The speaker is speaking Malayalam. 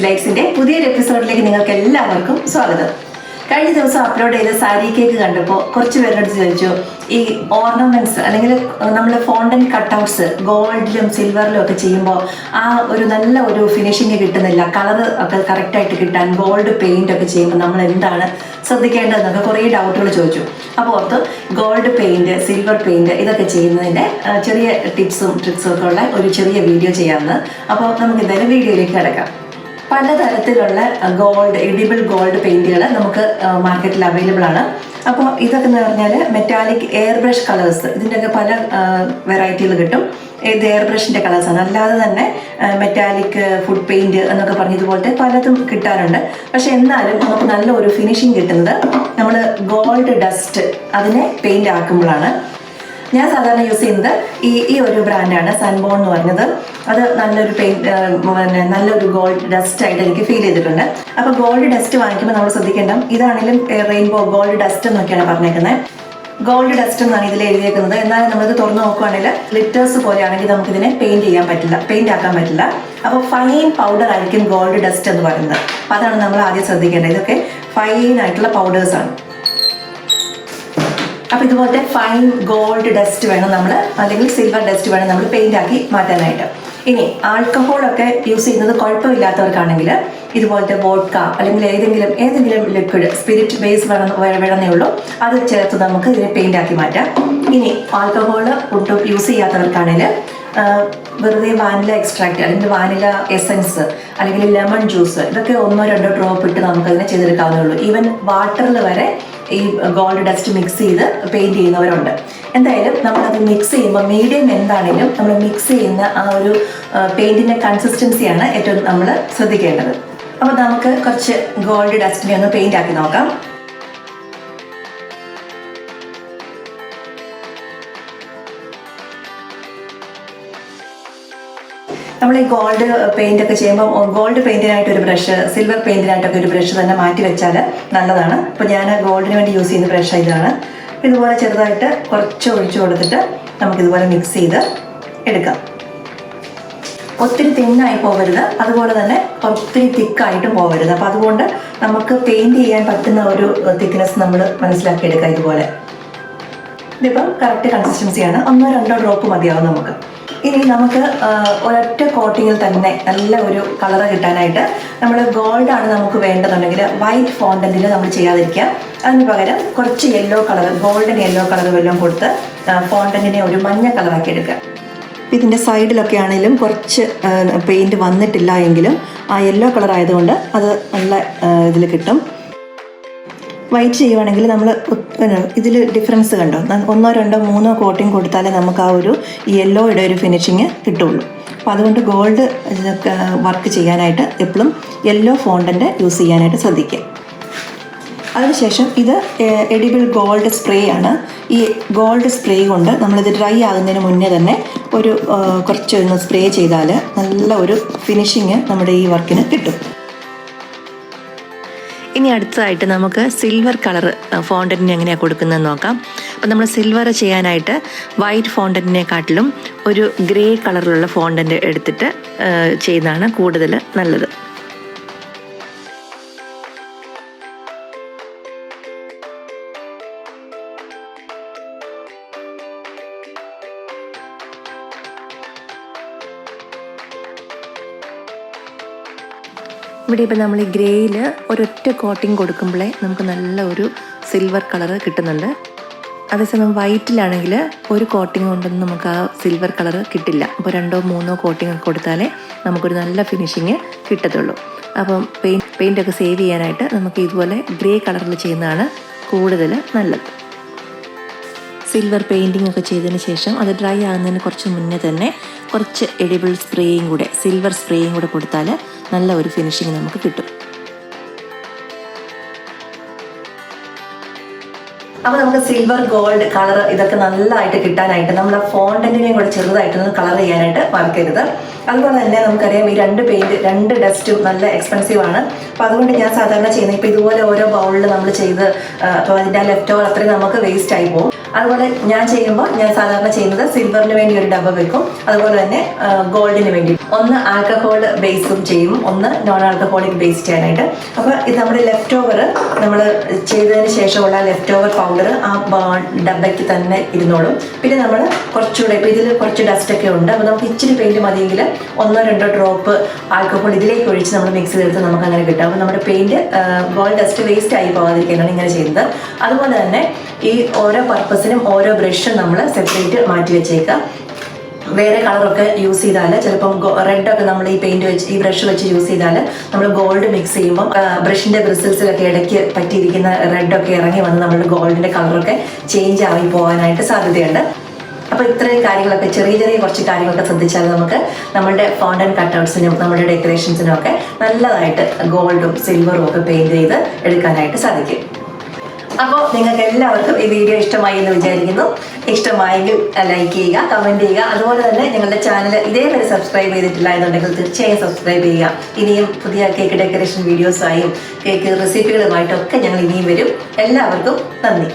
ഡിലൈറ്റ്സിന്റെ പുതിയൊരു എപ്പിസോഡിലേക്ക് നിങ്ങൾക്ക് എല്ലാവർക്കും സ്വാഗതം. കഴിഞ്ഞ ദിവസം അപ്ലോഡ് ചെയ്ത സാരി കേക്ക് കണ്ടപ്പോൾ കുറച്ച് പേരുടെ ചോദിച്ചു, ഈ ഓർണമെന്റ്സ് അല്ലെങ്കിൽ നമ്മൾ ഫോണ്ടൻ കട്ടൗട്ട്സ് ഗോൾഡിലും സിൽവറിലും ഒക്കെ ചെയ്യുമ്പോൾ ആ ഒരു നല്ല ഒരു ഫിനിഷിങ് കിട്ടുന്നില്ല, കളർ ഒക്കെ കറക്റ്റായിട്ട് കിട്ടാൻ ഗോൾഡ് പെയിന്റ് ഒക്കെ ചെയ്യുമ്പോൾ നമ്മൾ എന്താണ് ശ്രദ്ധിക്കേണ്ടതെന്നൊക്കെ കുറേ ഡൗട്ടുകൾ ചോദിച്ചു. അപ്പോൾ ഓർത്ത് ഗോൾഡ് പെയിന്റ്, സിൽവർ പെയിന്റ് ഇതൊക്കെ ചെയ്യുന്നതിൻ്റെ ചെറിയ ടിപ്സും ട്രിക്സും ഒക്കെ ഉള്ള ഒരു ചെറിയ വീഡിയോ ചെയ്യാമെന്ന്. അപ്പോൾ നമുക്ക് എന്തായാലും വീഡിയോയിലേക്ക് കിടക്കാം. പലതരത്തിലുള്ള എഡിബിൾ ഗോൾഡ് പെയിന്റുകൾ നമുക്ക് മാർക്കറ്റിൽ അവൈലബിൾ ആണ്. അപ്പോൾ ഇതൊക്കെ എന്ന് പറഞ്ഞാൽ മെറ്റാലിക് എയർ ബ്രഷ് കളേഴ്സ്, ഇതിൻ്റെയൊക്കെ പല വെറൈറ്റികൾ കിട്ടും. ഇത് എയർ ബ്രഷിൻ്റെ കളേഴ്സാണ്, അല്ലാതെ തന്നെ മെറ്റാലിക് ഫുഡ് പെയിന്റ് എന്നൊക്കെ പറഞ്ഞ് ഇതുപോലത്തെ പലതും കിട്ടാറുണ്ട്. പക്ഷെ എന്നാലും നമുക്ക് നല്ല ഒരു ഫിനിഷിങ് കിട്ടുന്നത് നമ്മൾ ഗോൾഡ് ഡസ്റ്റ് അതിനെ പെയിന്റ് ആക്കുമ്പോഴാണ്. ഞാൻ സാധാരണ യൂസ് ചെയ്യുന്നത് ഈ ഒരു ബ്രാൻഡാണ്, സൺബോൺ എന്ന് പറഞ്ഞത്. അത് നല്ലൊരു നല്ലൊരു ഗോൾഡ് ഡസ്റ്റ് ആയിട്ട് എനിക്ക് ഫീൽ ചെയ്തിട്ടുണ്ട്. അപ്പോൾ ഗോൾഡ് ഡസ്റ്റ് വാങ്ങിക്കുമ്പോൾ നമ്മൾ ശ്രദ്ധിക്കേണ്ട, ഇതാണെങ്കിലും റെയിൻബോ ഗോൾഡ് ഡസ്റ്റ് എന്നൊക്കെയാണ് പറഞ്ഞേക്കുന്നത്. ഗോൾഡ് ഡസ്റ്റ് എന്നാണ് ഇതിൽ എഴുതിയേക്കുന്നത്. എന്നാലും നമ്മളിത് തുറന്നു നോക്കുകയാണെങ്കിൽ ലിറ്റേഴ്സ് പോലെയാണെങ്കിൽ നമുക്കിതിനെ പെയിന്റ് ആക്കാൻ പറ്റില്ല. അപ്പോൾ ഫൈൻ പൗഡർ ആയിരിക്കും ഗോൾഡ് ഡസ്റ്റ് എന്ന് പറയുന്നത്. അപ്പോൾ അതാണ് നമ്മൾ ആദ്യം ശ്രദ്ധിക്കേണ്ടത്. ഇതൊക്കെ ഫൈൻ ആയിട്ടുള്ള പൗഡേഴ്സാണ്. അപ്പോൾ ഇതുപോലത്തെ ഫൈൻ ഗോൾഡ് ഡസ്റ്റ് വേണം നമ്മൾ, അല്ലെങ്കിൽ സിൽവർ ഡസ്റ്റ് വേണം നമ്മൾ പെയിന്റ് ആക്കി മാറ്റാനായിട്ട്. ഇനി ആൽക്കഹോളൊക്കെ യൂസ് ചെയ്യുന്നത് കുഴപ്പമില്ലാത്തവർക്കാണെങ്കിൽ ഇതുപോലത്തെ വോഡ്ക അല്ലെങ്കിൽ ഏതെങ്കിലും ലിക്വിഡ് സ്പിരിറ്റ് ബേസ് വേണമെന്നേ ഉള്ളൂ, അത് ചേർത്ത് നമുക്ക് ഇതിനെ പെയിന്റ് ആക്കി മാറ്റാം. ഇനി ആൽക്കഹോള് ഒട്ടും യൂസ് ചെയ്യാത്തവർക്കാണെങ്കിൽ വെറുതെ വാനില എക്സ്ട്രാക്ട് അല്ലെങ്കിൽ വാനില എസൻസ് അല്ലെങ്കിൽ ലെമൺ ജ്യൂസ് ഇതൊക്കെ 1-2 ഡ്രോപ്പ് ഇട്ട് നമുക്കതിനെ ചെയ്തെടുക്കാവുന്നേ ഉള്ളൂ. ഈവൻ വാട്ടറിൽ വരെ ഈ ഗോൾഡ് ഡസ്റ്റ് മിക്സ് ചെയ്ത് പെയിന്റ് ചെയ്യുന്നവരുണ്ട്. എന്തായാലും നമ്മളത് മിക്സ് ചെയ്യുമ്പോൾ മീഡിയം എന്താണെങ്കിലും നമ്മൾ മിക്സ് ചെയ്യുന്ന ആ ഒരു പെയിന്റിന്റെ കൺസിസ്റ്റൻസിയാണ് ഏറ്റവും നമ്മൾ ശ്രദ്ധിക്കേണ്ടത്. അപ്പോൾ നമുക്ക് കുറച്ച് ഗോൾഡ് ഡസ്റ്റിനെ ഒന്ന് പെയിന്റ് ആക്കി നോക്കാം. നമ്മൾ ഈ ഗോൾഡ് പെയിന്റ് ഒക്കെ ചെയ്യുമ്പോൾ ഗോൾഡ് പെയിന്റിനായിട്ട് ഒരു ബ്രഷ്, സിൽവർ പെയിന്റിനായിട്ടൊക്കെ ഒരു ബ്രഷ് തന്നെ മാറ്റി വെച്ചാൽ നല്ലതാണ്. അപ്പോൾ ഞാൻ ഗോൾഡിന് വേണ്ടി യൂസ് ചെയ്യുന്ന ബ്രഷ് ഇതാണ്. ഇതുപോലെ ചെറുതായിട്ട് കുറച്ച് ഒഴിച്ചു കൊടുത്തിട്ട് നമുക്കിതുപോലെ മിക്സ് ചെയ്ത് എടുക്കാം. ഒത്തിരി തിന്നായി പോകരുത്, അതുപോലെ തന്നെ ഒത്തിരി തിക്കായിട്ടും പോകരുത്. അപ്പോൾ അതുകൊണ്ട് നമുക്ക് പെയിന്റ് ചെയ്യാൻ പറ്റുന്ന ഒരു തിക്നെസ് നമ്മൾ മനസ്സിലാക്കിയെടുക്കാം. ഇതുപോലെ ഇതിപ്പം കറക്റ്റ് കൺസിസ്റ്റൻസിയാണ്. 1-2 ഡ്രോപ്പ് മതിയാവും നമുക്ക്. ഇനി നമുക്ക് ഒരൊറ്റ കോട്ടിങ്ങിൽ തന്നെ നല്ല ഒരു കളർ കിട്ടാനായിട്ട് നമ്മൾ ഗോൾഡാണ് നമുക്ക് വേണ്ടതുണ്ടെങ്കിൽ വൈറ്റ് ഫോണ്ടന്റിൽ നമ്മൾ ചെയ്യാതിരിക്കുക. അതിന് പകരം കുറച്ച് yellow colour, golden yellow colour വല്ലതും കൊടുത്ത് ഫോണ്ടന്റിനെ ഒരു മഞ്ഞ കളറാക്കി എടുക്കുക. ഇതിൻ്റെ സൈഡിലൊക്കെ ആണെങ്കിലും കുറച്ച് പെയിൻറ്റ് വന്നിട്ടില്ല എങ്കിലും ആ യെല്ലോ കളർ ആയതുകൊണ്ട് അത് നല്ല ഇതിൽ കിട്ടും. വൈറ്റ് ചെയ്യുവാണെങ്കിൽ നമ്മൾ ഇതിൽ ഡിഫറൻസ് കണ്ടോ, 1-2-3 കോട്ടിങ് കൊടുത്താലേ നമുക്ക് ആ ഒരു യെല്ലോയുടെ ഒരു ഫിനിഷിങ് കിട്ടുള്ളൂ. അപ്പോൾ അതുകൊണ്ട് ഗോൾഡ് വർക്ക് ചെയ്യാനായിട്ട് എപ്പോഴും യെല്ലോ ഫോണ്ടൻ്റ് യൂസ് ചെയ്യാനായിട്ട് ശ്രദ്ധിക്കുക. അതിനുശേഷം ഇത് എഡിബിൾ ഗോൾഡ് സ്പ്രേ ആണ്. ഈ ഗോൾഡ് സ്പ്രേ കൊണ്ട് നമ്മളിത് ഡ്രൈ ആകുന്നതിന് മുന്നേ തന്നെ കുറച്ചൊന്ന് സ്പ്രേ ചെയ്താൽ നല്ല ഒരു ഫിനിഷിങ് നമ്മുടെ ഈ വർക്കിന് കിട്ടും. ഇനി അടുത്തതായിട്ട് നമുക്ക് സിൽവർ കളർ ഫോണ്ടന്റിന് എങ്ങനെയാണ് കൊടുക്കുന്നതെന്ന് നോക്കാം. അപ്പോൾ നമ്മൾ സിൽവർ ചെയ്യാനായിട്ട് വൈറ്റ് ഫോണ്ടന്റിനെക്കാട്ടിലും ഒരു ഗ്രേ കളറിലുള്ള ഫോണ്ടന്റ് എടുത്തിട്ട് ചെയ്യുന്നതാണ് കൂടുതൽ നല്ലത്. ഇവിടെ ഇപ്പോൾ നമ്മൾ ഈ ഗ്രേയിൽ ഒരൊറ്റ കോട്ടിങ് കൊടുക്കുമ്പോഴേ നമുക്ക് നല്ല ഒരു സിൽവർ കളർ കിട്ടുന്നുണ്ട്. അതേസമയം വൈറ്റിലാണെങ്കിൽ ഒരു കോട്ടിങ് കൊണ്ടൊന്നും നമുക്ക് ആ സിൽവർ കളർ കിട്ടില്ല. അപ്പോൾ 2-3 കോട്ടിങ് കൊടുത്താലേ നമുക്കൊരു നല്ല ഫിനിഷിങ് കിട്ടത്തുള്ളൂ. അപ്പം പെയിൻ്റൊക്കെ സേവ് ചെയ്യാനായിട്ട് നമുക്ക് ഇതുപോലെ ഗ്രേ കളറിൽ ചെയ്യുന്നതാണ് കൂടുതൽ നല്ലത്. സിൽവർ പെയിൻറ്റിംഗ് ഒക്കെ ചെയ്തതിന് ശേഷം അത് ഡ്രൈ ആകുന്നതിന് കുറച്ച് മുന്നേ തന്നെ കുറച്ച് എഡിബിൾ സ്പ്രേയും കൂടെ, സിൽവർ സ്പ്രേയും കൂടെ കൊടുത്താൽ നല്ല ഒരു ഫിനിഷിങ് നമുക്ക് കിട്ടും. അപ്പോൾ നമുക്ക് സിൽവർ ഗോൾഡ് കളർ ഇതൊക്കെ നല്ലതായിട്ട് കിട്ടാനായിട്ട് നമ്മൾ ആ ഫോണ്ടന്റിനെയും കൂടെ ചെറുതായിട്ടൊന്ന് കളർ ചെയ്യാനായിട്ട് മറക്കരുത്. അതുപോലെ തന്നെ നമുക്കറിയാം ഈ 2 ഡസ്റ്റും നല്ല എക്സ്പെൻസീവ് ആണ്. അപ്പോൾ അതുകൊണ്ട് ഞാൻ സാധാരണ ചെയ്യുന്നത് ഇപ്പോൾ ഇതുപോലെ ഓരോ ബൗളിൽ നമ്മൾ ചെയ്ത് അപ്പോൾ അതിൻ്റെ ലെഫ്റ്റ് ഓവർ അത്രയും നമുക്ക് വേസ്റ്റ് ആയി പോകും. അതുപോലെ ഞാൻ ചെയ്യുമ്പോൾ ഞാൻ സാധാരണ ചെയ്യുന്നത് സിൽവറിന് വേണ്ടി ഒരു ഡബ്ബ വെക്കും, അതുപോലെ തന്നെ ഗോൾഡിന് വേണ്ടി ഒന്ന് ആൽക്കഹോൾ ബേസും ചെയ്യും, ഒന്ന് നോൺ ആൽക്കഹോളിക് ബേസ് ചെയ്യാനായിട്ട്. അപ്പോൾ ഇത് നമ്മുടെ ലെഫ്റ്റ് ഓവർ നമ്മൾ ചെയ്തതിന് ശേഷമുള്ള ലെഫ്റ്റ് ഓവർ പൗഡർ ആ ഡബ്ബയ്ക്ക് തന്നെ ഇരുന്നോളും. പിന്നെ നമ്മൾ കുറച്ചുകൂടെ ഇപ്പോൾ ഇതിൽ കുറച്ച് ഡസ്റ്റ് ഒക്കെ ഉണ്ട്, അപ്പോൾ നമുക്ക് ഇച്ചിരി പെയിന്റ് മതിയെങ്കിൽ 1-2 ഡ്രോപ്പ് ആൽക്കഹോൾ ഇതിലേക്ക് ഒഴിച്ച് നമ്മൾ മിക്സ് ചെയ്തെടുത്ത് നമുക്ക് അങ്ങനെ കിട്ടും. അപ്പോൾ നമ്മുടെ പെയിന്റ് ഗോൾഡ് ഡസ്റ്റ് വേസ്റ്റ് ആയി പോകാതിരിക്കാനാണ് ഇങ്ങനെ ചെയ്യുന്നത്. അതുപോലെ തന്നെ ഈ ഓരോ പർപ്പസിനും ഓരോ ബ്രഷും നമ്മൾ സെപ്പറേറ്റ് മാറ്റി വെച്ചേക്കുക. വേറെ കളറൊക്കെ യൂസ് ചെയ്താൽ ചിലപ്പം റെഡൊക്കെ നമ്മൾ ഈ പെയിന്റ് വെച്ച് ഈ ബ്രഷ് വെച്ച് യൂസ് ചെയ്താൽ നമ്മൾ ഗോൾഡ് മിക്സ് ചെയ്യുമ്പോൾ ബ്രഷിന്റെ ബ്രിസിൽസിലൊക്കെ ഇടയ്ക്ക് പറ്റിയിരിക്കുന്ന റെഡൊക്കെ ഇറങ്ങി വന്ന് നമ്മുടെ ഗോൾഡിന്റെ കളറൊക്കെ ചേഞ്ച് ആയി പോകാനായിട്ട് സാധ്യതയുണ്ട്. അപ്പോൾ ഇത്രയും കാര്യങ്ങളൊക്കെ ചെറിയ കുറച്ച് കാര്യങ്ങളൊക്കെ ശ്രദ്ധിച്ചാൽ നമുക്ക് നമ്മുടെ ഫോണ്ടൻ കട്ടൗട്ട്സിനും നമ്മുടെ ഡെക്കറേഷൻസിനും ഒക്കെ നല്ലതായിട്ട് ഗോൾഡും സിൽവറും ഒക്കെ പെയിന്റ് ചെയ്ത് എടുക്കാനായിട്ട് സാധിക്കും. അപ്പോൾ നിങ്ങൾക്ക് എല്ലാവർക്കും ഈ വീഡിയോ ഇഷ്ടമായി എന്ന് വിചാരിക്കുന്നു. ഇഷ്ടമായെങ്കിൽ ലൈക്ക് ചെയ്യുക, കമൻറ്റ് ചെയ്യുക. അതുപോലെ തന്നെ ഞങ്ങളുടെ ചാനൽ ഇതേവരെ സബ്സ്ക്രൈബ് ചെയ്തിട്ടില്ല എന്നുണ്ടെങ്കിൽ തീർച്ചയായും സബ്സ്ക്രൈബ് ചെയ്യുക. ഇനിയും പുതിയ കേക്ക് ഡെക്കറേഷൻ വീഡിയോസായും കേക്ക് റെസിപ്പികളുമായിട്ടൊക്കെ ഞങ്ങൾ ഇനിയും വരും. എല്ലാവർക്കും നന്ദി.